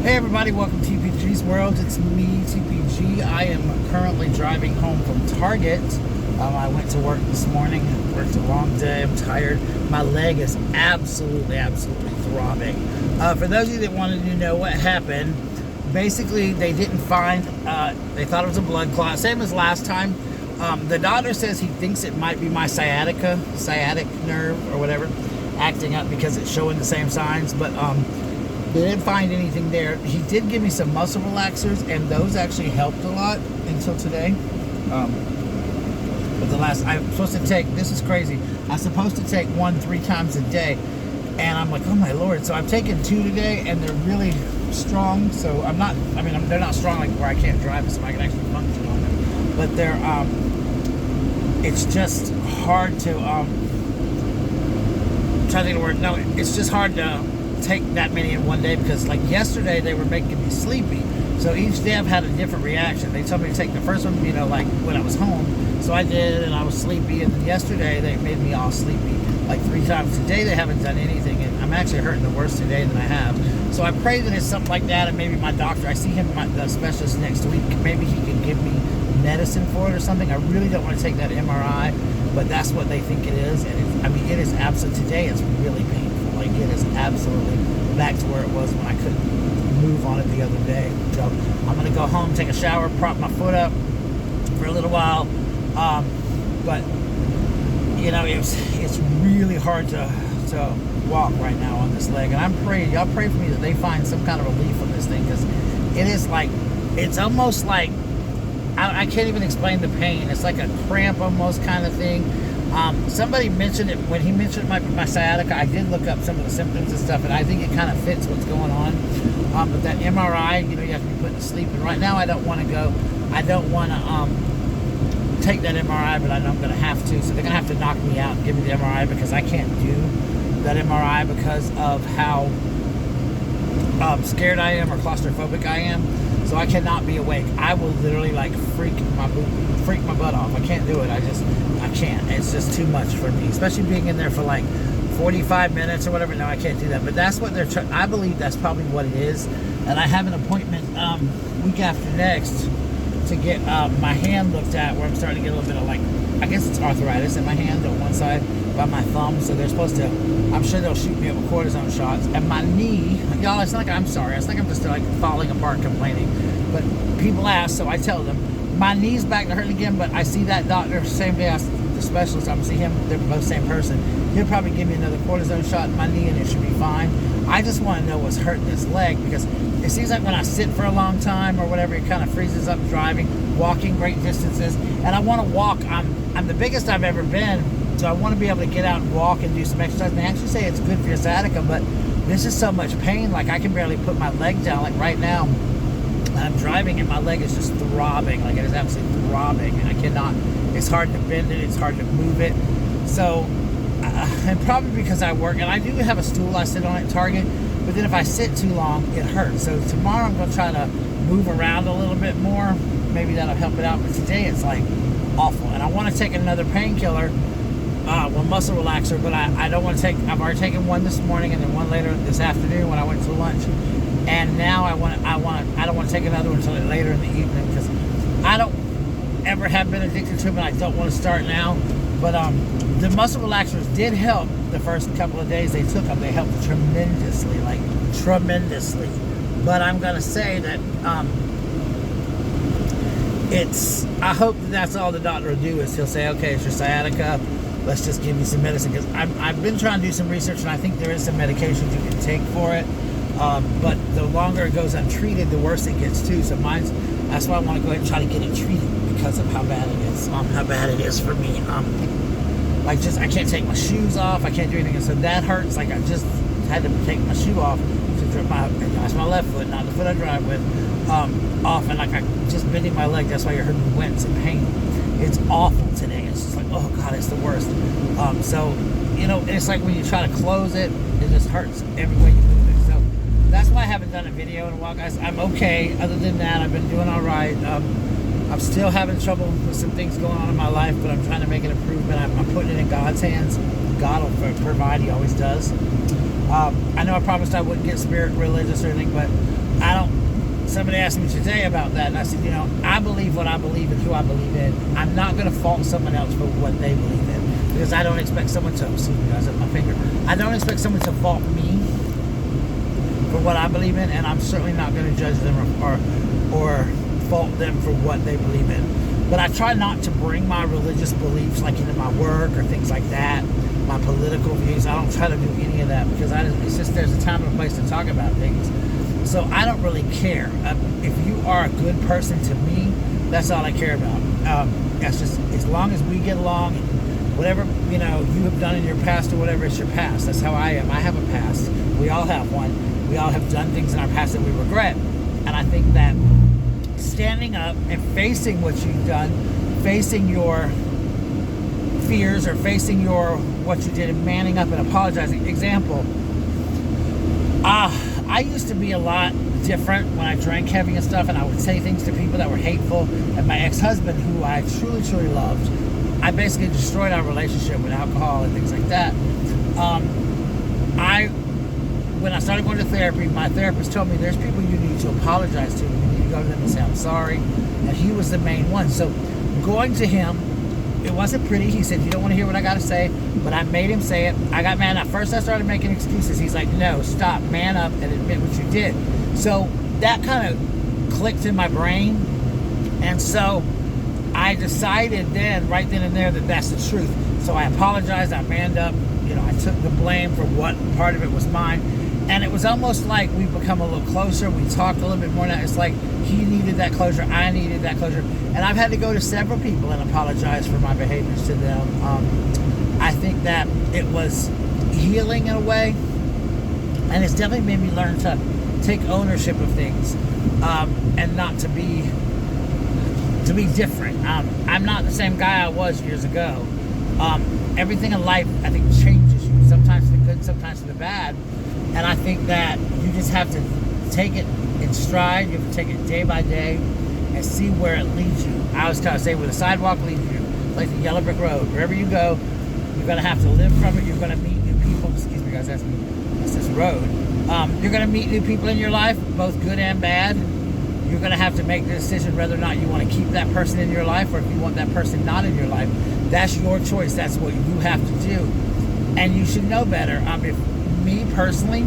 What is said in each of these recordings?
Hey everybody, welcome to TPG'S world. It's me, TPG. I am currently driving home from Target. I went to work this morning, worked a long day, I'm tired. My leg is absolutely throbbing. For those of you that wanted to know what happened, basically they didn't find, they thought it was a blood clot, same as last time. The doctor says he thinks it might be my sciatic nerve or whatever, acting up because it's showing the same signs, but they didn't find anything there. He did give me some muscle relaxers, and those actually helped a lot until today. But I'm supposed to take, this is crazy, I'm supposed to take one 3 times a day, and I'm like, oh my lord. So I've taken 2 today, and they're really strong. So they're not strong like where I can't drive, so I can actually function on them. But they're, it's just hard to, I'm trying to think of the word. No, it's just hard to take that many in one day, because like yesterday they were making me sleepy, so each day I've had a different reaction. They told me to take the first one, like when I was home, so I did, and I was sleepy, and then yesterday they made me all sleepy like 3 times. Today they haven't done anything, and I'm actually hurting the worst today than I have. So I pray that it's something like that, and maybe my doctor, I see him, the specialist next week, maybe he can give me medicine for it or something. I really don't want to take that MRI, but that's what they think it is, and it is absolute. Today it's really painful. Like, it is absolutely back to where it was when I couldn't move on it the other day. So I'm gonna go home, take a shower, prop my foot up for a little while. But it's really hard to walk right now on this leg, and I'm praying, y'all pray for me that they find some kind of relief on this thing, because it is like, it's almost like, I can't even explain the pain. It's like a cramp almost kind of thing. Somebody mentioned it, when he mentioned my sciatica, I did look up some of the symptoms and stuff, and I think it kind of fits what's going on. But that MRI, you have to be put to sleep, and right now I don't want to take that MRI, but I know I'm going to have to, so they're going to have to knock me out and give me the MRI, because I can't do that MRI because of how scared I am or claustrophobic I am. So I cannot be awake. I will literally like freak my butt off. I can't do it. I can't. It's just too much for me, especially being in there for like 45 minutes or whatever. No, I can't do that. But that's what they're trying. I believe that's probably what it is. And I have an appointment week after next to get my hand looked at, where I'm starting to get a little bit of, like, I guess it's arthritis in my hand on one side by my thumb. So they're supposed to, I'm sure they'll shoot me up with cortisone shots. And my knee, y'all, it's not like I'm sorry. It's like I'm just like falling apart complaining. But people ask, so I tell them, my knee's back to hurting again, but I see that doctor same day as the specialist. I'm see him, they're both the same person. He'll probably give me another cortisone shot in my knee, and it should be fine. I just want to know what's hurting this leg, because it seems like when I sit for a long time or whatever, it kind of freezes up driving, walking great distances, and I want to walk. I'm the biggest I've ever been, so I want to be able to get out and walk and do some exercise. And they actually say it's good for your sciatica, but this is so much pain, like I can barely put my leg down. Like right now, I'm driving and my leg is just throbbing, like it is absolutely throbbing, and I cannot, it's hard to bend it, it's hard to move it. So, and probably because I work, and I do have a stool I sit on at Target, but then if I sit too long, it hurts. So tomorrow I'm going to try to move around a little bit more. Maybe that'll help it out, but today it's like awful. And I want to take another painkiller, one muscle relaxer, but I don't want to take, I've already taken one this morning and then one later this afternoon when I went to lunch. And now I don't want to take another one until later in the evening, because I don't ever have been addicted to them, and I don't want to start now. But the muscle relaxers did help the first couple of days they took them. They helped tremendously, like tremendously. But I'm gonna say that I hope that's all the doctor will do, is he'll say, okay, it's your sciatica, let's just give you some medicine, because I've been trying to do some research, and I think there is some medications you can take for it. But the longer it goes untreated, the worse it gets too. So that's why I want to go ahead and try to get it treated, because of how bad it is. How bad it is for me. I can't take my shoes off. I can't do anything. And so that hurts. Like I just had to take my shoe off to drip that's my left foot, not the foot I drive with, off. And like I just bending my leg. That's why you heard me wince in pain. It's awful today. It's just like, oh God, it's the worst. So it's like when you try to close it, it just hurts every way you move it. So that's why I haven't done a video in a while, guys. I'm okay. Other than that, I've been doing all right. I'm still having trouble with some things going on in my life, but I'm trying to make an improvement. I'm putting it in God's hands. God will provide. He always does. I know I promised I wouldn't get spirit religious or anything, but I don't. Somebody asked me today about that, and I said, I believe what I believe and who I believe in. I'm not going to fault someone else for what they believe in, because I don't expect someone to, excuse me, I said my finger. I don't expect someone to fault me for what I believe in, and I'm certainly not going to judge them or fault them for what they believe in. But I try not to bring my religious beliefs like into my work or things like that, my political views. I don't try to do any of that, because it's just there's a time and a place to talk about things. So I don't really care. If you are a good person to me, that's all I care about. That's just, as long as we get along, and whatever you have done in your past or whatever, it's your past. That's how I am. I have a past. We all have one. We all have done things in our past that we regret. And I think that standing up and facing what you've done, facing your fears or facing what you did, and manning up and apologizing. Example, I used to be a lot different when I drank heavy and stuff, and I would say things to people that were hateful. And my ex-husband, who I truly, truly loved, I basically destroyed our relationship with alcohol and things like that. When I started going to therapy, my therapist told me there's people you need to apologize to. You need to go to them and say, I'm sorry. And he was the main one. So going to him, it wasn't pretty. He said, you don't want to hear what I got to say, but I made him say it. I got mad. At first I started making excuses. He's like, no, stop, man up and admit what you did. So that kind of clicked in my brain. And so I decided right then and there, that that's the truth. So I apologized. I manned up. I took the blame for what part of it was mine. And it was almost like we've become a little closer. We talked a little bit more now. It's like he needed that closure. I needed that closure. And I've had to go to several people and apologize for my behaviors to them. I think that it was healing in a way. And it's definitely made me learn to take ownership of things and not to be different. I'm not the same guy I was years ago. Everything in life, I think, changes you. Sometimes for the good, sometimes for the bad. And I think that you just have to take it in stride. You have to take it day by day and see where it leads you. I always try to say, where the sidewalk leads you, like the yellow brick road. Wherever you go, you're going to have to live from it. You're going to meet new people. Excuse me, guys, that's this road. You're going to meet new people in your life, both good and bad. You're going to have to make the decision whether or not you want to keep that person in your life, or if you want that person not in your life. That's your choice. That's what you have to do. And you should know better. If me personally,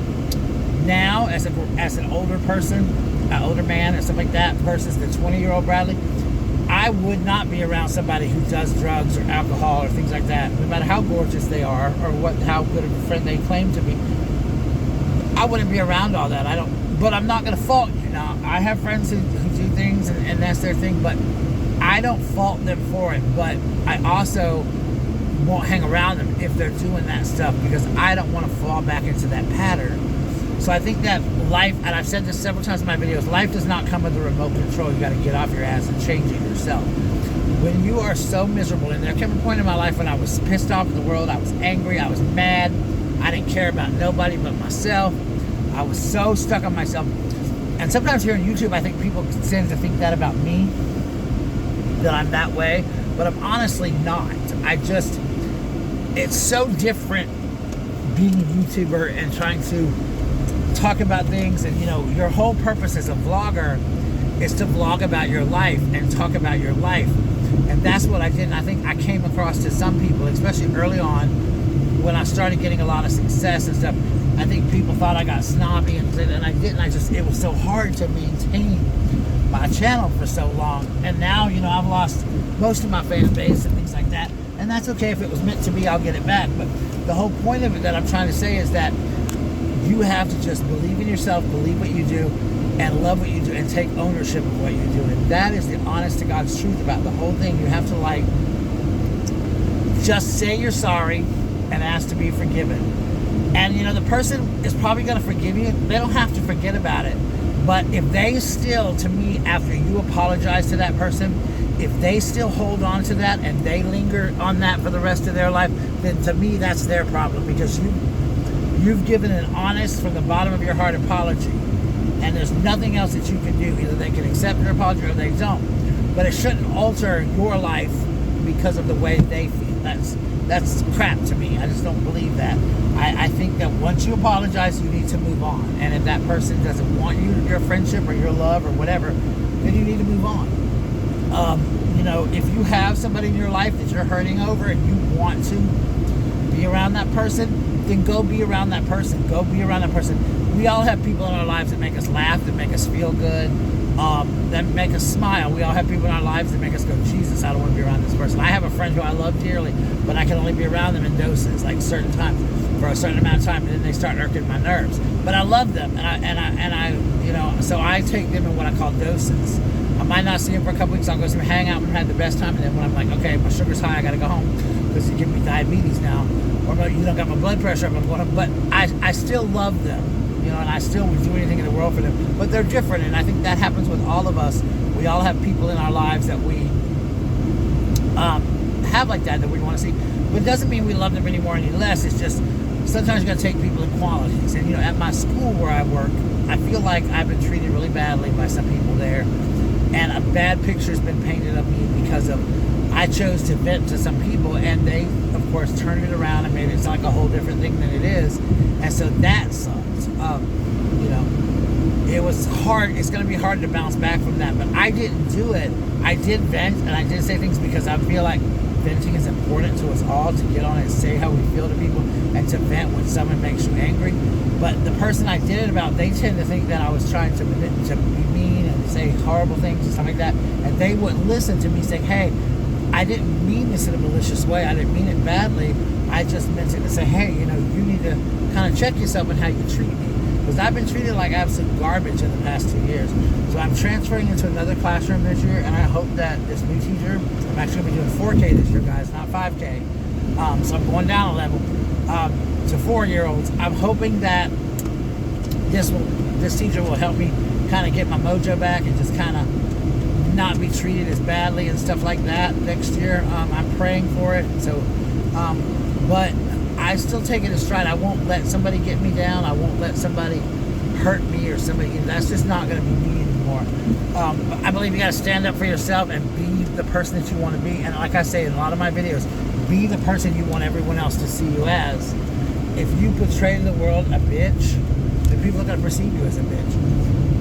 now as an older person, an older man or something like that, versus the 20-year-old Bradley, I would not be around somebody who does drugs or alcohol or things like that, no matter how gorgeous they are or how good of a friend they claim to be. I wouldn't be around all that. But I'm not going to fault you. Now, I have friends who do things and that's their thing, but I don't fault them for it. But I also won't hang around them if they're doing that stuff, because I don't want to fall back into that pattern. So I think that life, and I've said this several times in my videos, life does not come with a remote control. You got to get off your ass and change it yourself. When you are so miserable, and there came a point in my life when I was pissed off at the world, I was angry, I was mad, I didn't care about nobody but myself. I was so stuck on myself. And sometimes here on YouTube, I think people tend to think that about me, that I'm that way, but I'm honestly not. It's so different being a YouTuber and trying to talk about things, and your whole purpose as a vlogger is to vlog about your life and talk about your life. And that's what I did. And I think I came across to some people, especially early on when I started getting a lot of success and stuff. I think people thought I got snobby and I didn't. It was so hard to maintain my channel for so long. And now, I've lost most of my fan base and things like that. And that's okay. If it was meant to be, I'll get it back. But the whole point of it that I'm trying to say is that you have to just believe in yourself, believe what you do, and love what you do, and take ownership of what you do. And that is the honest to God's truth about the whole thing. You have to just say you're sorry and ask to be forgiven. And the person is probably going to forgive you. They don't have to forget about it. But if they still, to me, after you apologize to that person, if they still hold on to that and they linger on that for the rest of their life, then to me that's their problem, because you've given an honest, from the bottom of your heart, apology, and there's nothing else that you can do. Either they can accept your apology or they don't. But it shouldn't alter your life because of the way they feel. That's crap to me. I just don't believe that. I think that once you apologize, you need to move on. And if that person doesn't want your friendship or your love or whatever, then you need to move on. If you have somebody in your life that you're hurting over and you want to be around that person, then go be around that person. Go be around that person. We all have people in our lives that make us laugh, that make us feel good, that make us smile. We all have people in our lives that make us go, Jesus, I don't want to be around this person. I have a friend who I love dearly, but I can only be around them in doses, like certain times, for a certain amount of time, and then they start irking my nerves. But I love them, so I take them in what I call doses. I might not see them for a couple weeks. I'll go see them, hang out, and have the best time. And then when I'm like, okay, my sugar's high, I got to go home because you give me diabetes now, or you don't got my blood pressure up. I'm going home. But I still love them, and I still would do anything in the world for them. But they're different, and I think that happens with all of us. We all have people in our lives that we have like that we want to see. But it doesn't mean we love them any more, any less. It's just sometimes you got to take people in qualities. And at my school where I work, I feel like I've been treated really badly by some people there. And a bad picture has been painted of me because of I chose to vent to some people, and they, of course, turned it around and made it sound like a whole different thing than it is. And so that sucks. It was hard. It's going to be hard to bounce back from that. But I didn't do it. I did vent, and I did say things because I feel like venting is important to us all, to get on and say how we feel to people, and to vent when someone makes you angry. But the person I did it about, they tend to think that I was trying to be mean and say horrible things and stuff like that. And they wouldn't listen to me saying, hey, I didn't mean this in a malicious way. I didn't mean it badly. I just meant it to say, hey, you need to kind of check yourself and how you treat me. Because I've been treated like absolute garbage in the past 2 years. So I'm transferring into another classroom this year, and I hope that this new teacher, I'm actually going to be doing 4K this year, guys, not 5K. So I'm going down a level to 4-year-olds. I'm hoping that this teacher will help me kind of get my mojo back and just kind of not be treated as badly and stuff like that next year. I'm praying for it. So, but I still take it in stride. I won't let somebody get me down. I won't let somebody hurt me or somebody. That's just not going to be me anymore. I believe you got to stand up for yourself and be the person that you want to be. And like I say in a lot of my videos, be the person you want everyone else to see you as. If you portray to the world a bitch, then people are going to perceive you as a bitch.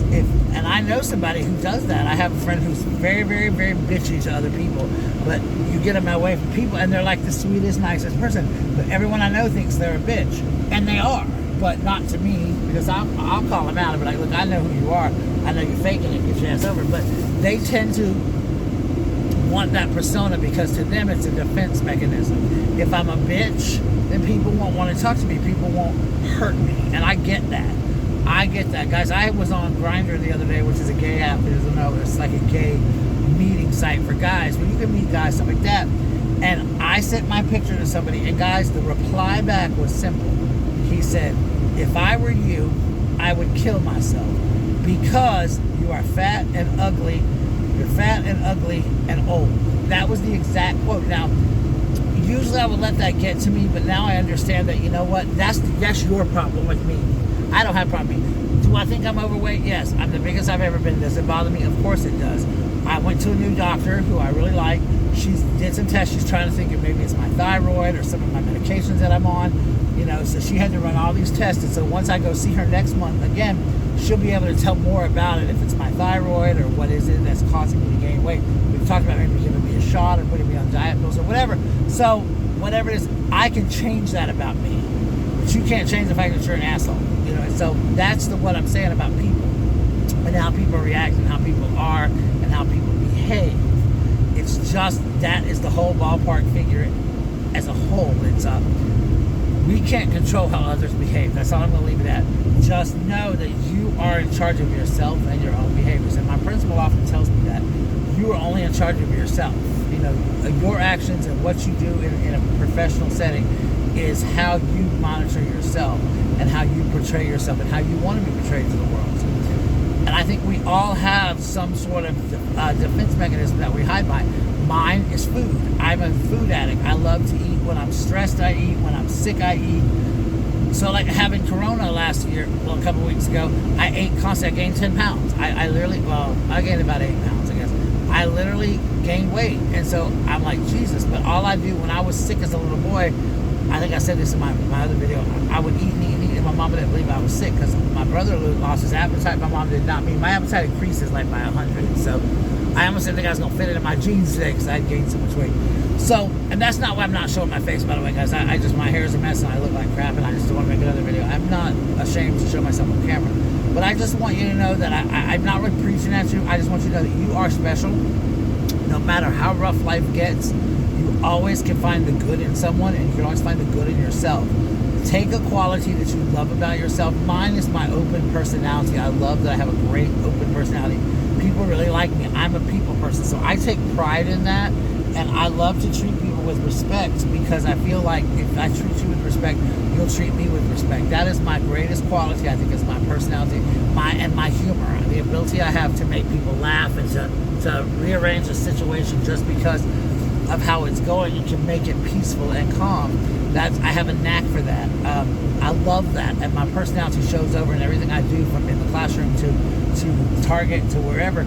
And I know somebody who does that. I have a friend who's very, very, very bitchy to other people, but you get them away from people, and they're like the sweetest, nicest person. But everyone I know thinks they're a bitch, and they are, but not to me, because I'll call them out and be like, look, I know who you are. I know you're faking it. Get your ass over. But they tend to want that persona because to them it's a defense mechanism. If I'm a bitch, then people won't want to talk to me. People won't hurt me, and I get that. Guys. I was on Grindr the other day, which is a gay app. It's like a gay meeting site for guys where you can meet guys, stuff like that. And I sent my picture to somebody, and guys, the reply back was simple. He said, if I were you, I would kill myself because you are fat and ugly. You're fat and ugly and old. That was the exact quote. Now, usually I would let that get to me, but now I understand that, you know what, that's your problem with me. I don't have a problem with me. Do I think I'm overweight? Yes. I'm the biggest I've ever been. Does it bother me? Of course it does. I went to a new doctor who I really like. She did some tests. She's trying to think if maybe it's my thyroid or some of my medications that I'm on. So she had to run all these tests. And so once I go see her next month again, she'll be able to tell more about it, if it's my thyroid or what is it that's causing me to gain weight. We've talked about maybe giving me a shot or putting me on diet pills or whatever. So whatever it is, I can change that about me. But you can't change the fact that you're an asshole. And so that's what I'm saying about people and how people react and how people are and how people behave. It's just, that is the whole ballpark figure as a whole. It's we can't control how others behave. That's all I'm going to leave it at. Just know that you are in charge of yourself and your own behaviors. And my principal often tells me that you are only in charge of yourself. Your actions and what you do in a professional setting is how you monitor yourself and how you portray yourself and how you want to be portrayed to the world. And I think we all have some sort of defense mechanism that we hide by. Mine is food. I'm a food addict. I love to eat. When I'm stressed, I eat. When I'm sick, I eat. So like having Corona last year, a couple of weeks ago, I ate constantly. I gained 10 pounds. I gained about 8 pounds, I guess. I literally gained weight. And so I'm like, Jesus. But all I do, when I was sick as a little boy, I think I said this in my other video, I would eat and eat and eat, and my mama didn't believe I was sick because my brother lost his appetite. My mom did not. My appetite increases like by 100. So I almost didn't think I was going to fit it in my jeans today because I had gained so much weight. So, and that's not why I'm not showing my face, by the way, guys. I just, my hair is a mess and I look like crap, and I just don't want to make another video. I'm not ashamed to show myself on camera. But I just want you to know that I'm not really preaching at you. I just want you to know that you are special. No matter how rough life gets, you always can find the good in someone, and you can always find the good in yourself. Take a quality that you love about yourself. Mine is my open personality. I love that I have a great open personality. People really like me. I'm a people person, so I take pride in that, and I love to treat people with respect because I feel like if I treat you with respect, you'll treat me with respect. That is my greatest quality. I think is my personality, my humor, the ability I have to make people laugh and to rearrange a situation just because of how it's going and can make it peaceful and calm. I have a knack for that. I love that, and my personality shows over in everything I do, from in the classroom to Target to wherever.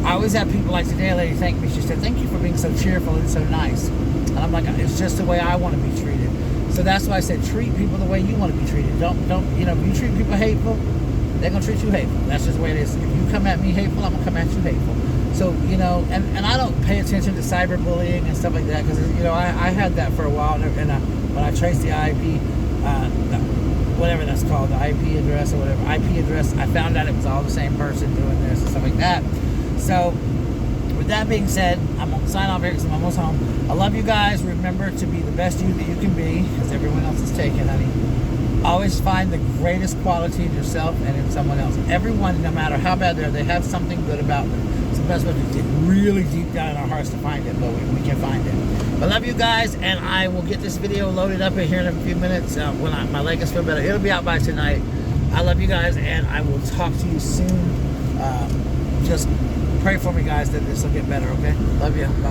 I always have people like today, a lady thank me. She said, "Thank you for being so cheerful and so nice." And I'm like, it's just the way I want to be treated. So that's why I said, treat people the way you want to be treated. Don't if you treat people hateful, they're gonna treat you hateful. That's just the way it is. If you come at me hateful, I'm gonna come at you hateful. So, and I don't pay attention to cyberbullying and stuff like that because, I had that for a while. And when I traced the IP, whatever that's called, the IP address or whatever, IP address, I found out it was all the same person doing this and stuff like that. So, with that being said, I'm going to sign off here because I'm almost home. I love you guys. Remember to be the best you that you can be, because everyone else is taken, honey. Always find the greatest quality in yourself and in someone else. Everyone, no matter how bad they have something good about them. Best way to dig really deep down in our hearts to find it, but we can find it. I love you guys, and I will get this video loaded up in here in a few minutes when my legs feel better. It'll be out by tonight. I love you guys, and I will talk to you soon. Just pray for me, guys, that this will get better, okay? Love you. Bye.